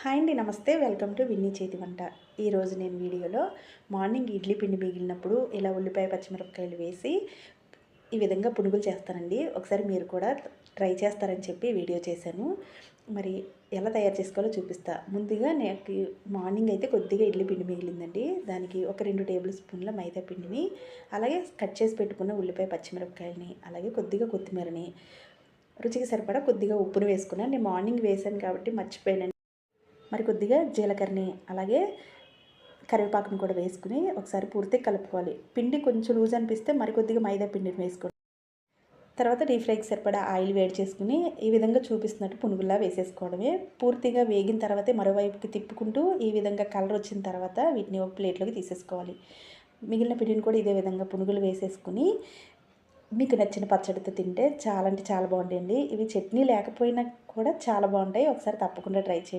Hi అండి, నమస్తే. Welcome to Winnie చేతి వంట. ఈరోజు నేను వీడియోలో మార్నింగ్ ఇడ్లీ పిండి మిగిలినప్పుడు ఇలా ఉల్లిపాయ పచ్చిమిరపకాయలు వేసి ఈ విధంగా పునుగులు చేస్తానండి. ఒకసారి మీరు కూడా ట్రై చేస్తారని చెప్పి వీడియో చేశాను. మరి ఎలా తయారు చేసుకోవాలో చూపిస్తా. ముందుగా నాకు మార్నింగ్ అయితే కొద్దిగా ఇడ్లీ పిండి మిగిలిందండి. దానికి ఒక 2 టేబుల్ స్పూన్ల మైదా పిండిని, అలాగే కట్ చేసి పెట్టుకున్న ఉల్లిపాయ పచ్చిమిరపకాయలని, అలాగే కొద్దిగా కొత్తిమీరని, రుచికి సరిపడా కొద్దిగా ఉప్పును వేసుకున్నాను. నేను మార్నింగ్ వేసాను కాబట్టి మర్చిపోయాను. మరి కొద్దిగా జీలకర్రని, అలాగే కరివేపాకుని కూడా వేసుకుని ఒకసారి పూర్తిగా కలుపుకోవాలి. పిండి కొంచెం లూజ్ అనిపిస్తే మరి కొద్దిగా మైదా పిండిని వేసుకోండి. తర్వాత డీప్ ఫ్రైకి సరిపడా ఆయిల్ వేడి చేసుకుని ఈ విధంగా చూపిస్తున్నట్టు పునుగుల్లా వేసేసుకోవడమే. పూర్తిగా వేగిన తర్వాతే మరోవైపుకి తిప్పుకుంటూ ఈ విధంగా కలర్ వచ్చిన తర్వాత వీటిని ఒక ప్లేట్లోకి తీసేసుకోవాలి. మిగిలిన పిండిని కూడా ఇదే విధంగా పునుగులు వేసేసుకుని మీకు నచ్చిన పచ్చడితో తింటే చాలా అంటే చాలా బాగుంటాయండి. ఇవి చట్నీ లేకపోయినా కూడా చాలా బాగుంటాయి. ఒకసారి తప్పకుండా ట్రై చేయండి.